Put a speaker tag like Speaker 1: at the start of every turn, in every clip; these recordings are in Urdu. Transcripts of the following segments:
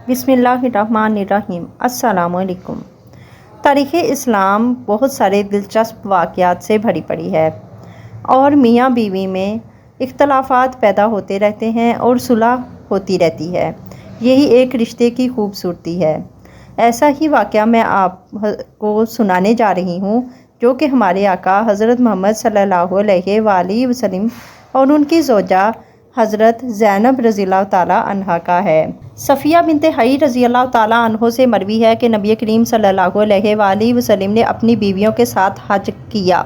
Speaker 1: بسم اللہ الرحمن الرحیم۔ السلام علیکم۔ تاریخ اسلام بہت سارے دلچسپ واقعات سے بھری پڑی ہے اور میاں بیوی میں اختلافات پیدا ہوتے رہتے ہیں اور صلح ہوتی رہتی ہے۔ یہی ایک رشتے کی خوبصورتی ہے۔ ایسا ہی واقعہ میں آپ کو سنانے جا رہی ہوں جو کہ ہمارے آقا حضرت محمد صلی اللہ علیہ وآلہ وسلم اور ان کی زوجہ حضرت زینب رضی اللہ تعالیٰ عنہا کا ہے۔ صفیہ بنت حیی رضی اللہ تعالیٰ عنہ سے مروی ہے کہ نبی کریم صلی اللہ علیہ وآلہ وسلم نے اپنی بیویوں کے ساتھ حج کیا۔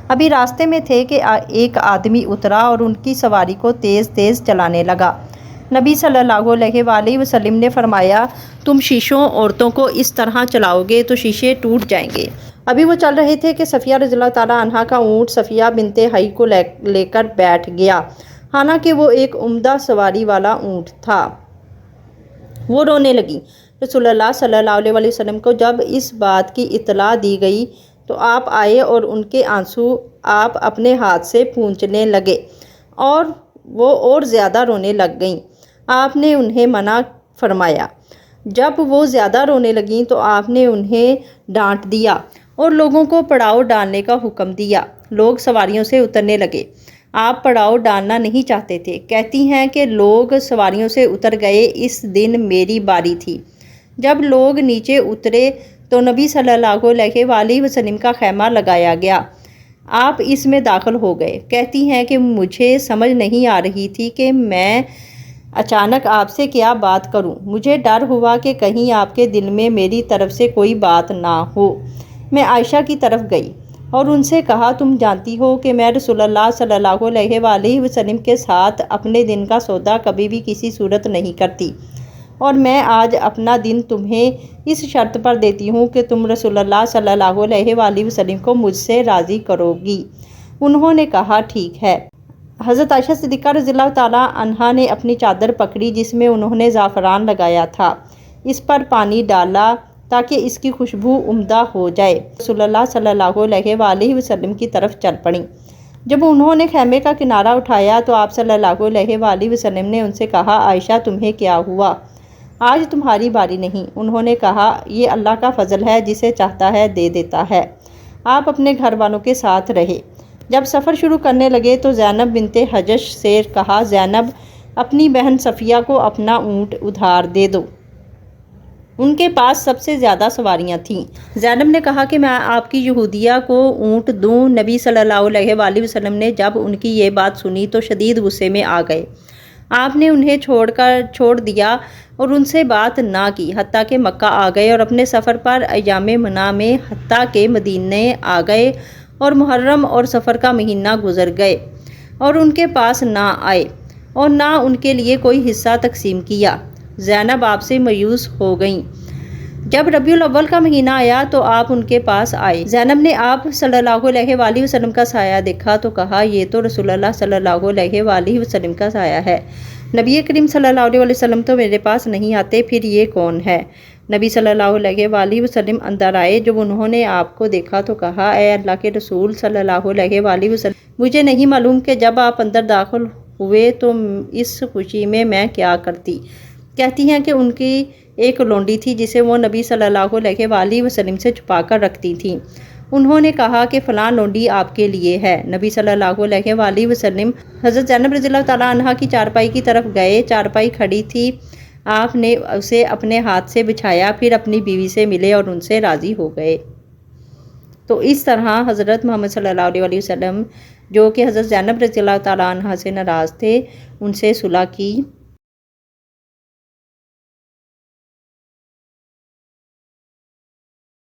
Speaker 1: ابھی راستے میں تھے کہ ایک آدمی اترا اور ان کی سواری کو تیز تیز چلانے لگا۔ نبی صلی اللہ علیہ وآلہ وسلم نے فرمایا، تم شیشوں عورتوں کو اس طرح چلاؤ گے تو شیشے ٹوٹ جائیں گے۔ ابھی وہ چل رہے تھے کہ صفیہ رضی اللہ تعالیٰ عنہا کا اونٹ صفیہ بنت حیی کو لے کر بیٹھ گیا، حالانکہ وہ ایک عمدہ سواری والا اونٹ تھا۔ وہ رونے لگی۔ رسول اللہ صلی اللہ علیہ وسلم کو جب اس بات کی اطلاع دی گئی تو آپ آئے اور ان کے آنسو آپ اپنے ہاتھ سے پونچھنے لگے اور وہ اور زیادہ رونے لگ گئیں۔ آپ نے انہیں منع فرمایا۔ جب وہ زیادہ رونے لگیں تو آپ نے انہیں ڈانٹ دیا اور لوگوں کو پڑاؤ ڈالنے کا حکم دیا۔ لوگ سواریوں سے اترنے لگے۔ آپ پڑاؤ ڈالنا نہیں چاہتے تھے۔ کہتی ہیں کہ لوگ سواریوں سے اتر گئے، اس دن میری باری تھی۔ جب لوگ نیچے اترے تو نبی صلی اللہ علیہ وآلہ وسلم کا خیمہ لگایا گیا۔ آپ اس میں داخل ہو گئے۔ کہتی ہیں کہ مجھے سمجھ نہیں آ رہی تھی کہ میں اچانک آپ سے کیا بات کروں۔ مجھے ڈر ہوا کہ کہیں آپ کے دل میں میری طرف سے کوئی بات نہ ہو۔ میں عائشہ کی طرف گئی اور ان سے کہا، تم جانتی ہو کہ میں رسول اللہ صلی اللہ علیہ وآلہ وسلم کے ساتھ اپنے دن کا سودا کبھی بھی کسی صورت نہیں کرتی، اور میں آج اپنا دن تمہیں اس شرط پر دیتی ہوں کہ تم رسول اللہ صلی اللہ علیہ وآلہ وسلم کو مجھ سے راضی کرو گی۔ انہوں نے کہا، ٹھیک ہے۔ حضرت عائشہ صدیقہ رضی اللہ تعالیٰ عنہا نے اپنی چادر پکڑی جس میں انہوں نے زعفران لگایا تھا، اس پر پانی ڈالا تاکہ اس کی خوشبو عمدہ ہو جائے۔ رسول اللہ صلی اللہ علیہ وآلہ وسلم کی طرف چل پڑیں۔ جب انہوں نے خیمے کا کنارہ اٹھایا تو آپ صلی اللہ علیہ وآلہ وسلم نے ان سے کہا، عائشہ تمہیں کیا ہوا؟ آج تمہاری باری نہیں۔ انہوں نے کہا، یہ اللہ کا فضل ہے، جسے چاہتا ہے دے دیتا ہے۔ آپ اپنے گھر والوں کے ساتھ رہے۔ جب سفر شروع کرنے لگے تو زینب بنت حجش سے کہا، زینب اپنی بہن صفیہ کو اپنا اونٹ ادھار دے دو۔ ان کے پاس سب سے زیادہ سواریاں تھیں۔ زینب نے کہا کہ میں آپ کی یہودیہ کو اونٹ دوں۔ نبی صلی اللہ علیہ وآلہ وسلم نے جب ان کی یہ بات سنی تو شدید غصے میں آ گئے۔ آپ نے انہیں چھوڑ دیا اور ان سے بات نہ کی حتیٰ کہ مکہ آ گئے اور اپنے سفر پر ایام منی میں حتیٰ کہ مدینے آ گئے اور محرم اور سفر کا مہینہ گزر گئے اور ان کے پاس نہ آئے اور نہ ان کے لیے کوئی حصہ تقسیم کیا۔ زینب آپ سے مایوس ہو گئیں۔ جب ربیع الاول کا مہینہ آیا تو آپ ان کے پاس آئے۔ زینب نے آپ صلی اللہ علیہ وآلہ وسلم کا سایہ دیکھا تو کہا، یہ تو رسول اللہ صلی اللہ علیہ وآلہ وسلم کا سایہ ہے۔ نبی کریم صلی اللہ علیہ وسلم تو میرے پاس نہیں آتے، پھر یہ کون ہے؟ نبی صلی اللہ علیہ وآلہ وسلم اندر آئے۔ جب انہوں نے آپ کو دیکھا تو کہا، اے اللہ کے رسول صلی اللہ علیہ وآلہ وسلم، مجھے نہیں معلوم کہ جب آپ اندر داخل ہوئے تو اس خوشی میں کیا کرتی۔ کہتی ہیں کہ ان کی ایک لونڈی تھی جسے وہ نبی صلی اللہ علیہ وآلہ وسلم سے چھپا کر رکھتی تھیں۔ انہوں نے کہا کہ فلاں لونڈی آپ کے لیے ہے۔ نبی صلی اللہ علیہ وآلہ وسلم حضرت زینب رضی اللہ تعالیٰ عنہا کی چارپائی کی طرف گئے۔ چارپائی کھڑی تھی، آپ نے اسے اپنے ہاتھ سے بچھایا، پھر اپنی بیوی سے ملے اور ان سے راضی ہو گئے۔ تو اس طرح حضرت محمد صلی اللہ علیہ وسلم جو کہ حضرت زینب رضی اللہ تعالیٰ عنہا سے ناراض تھے، ان سے صلح کی۔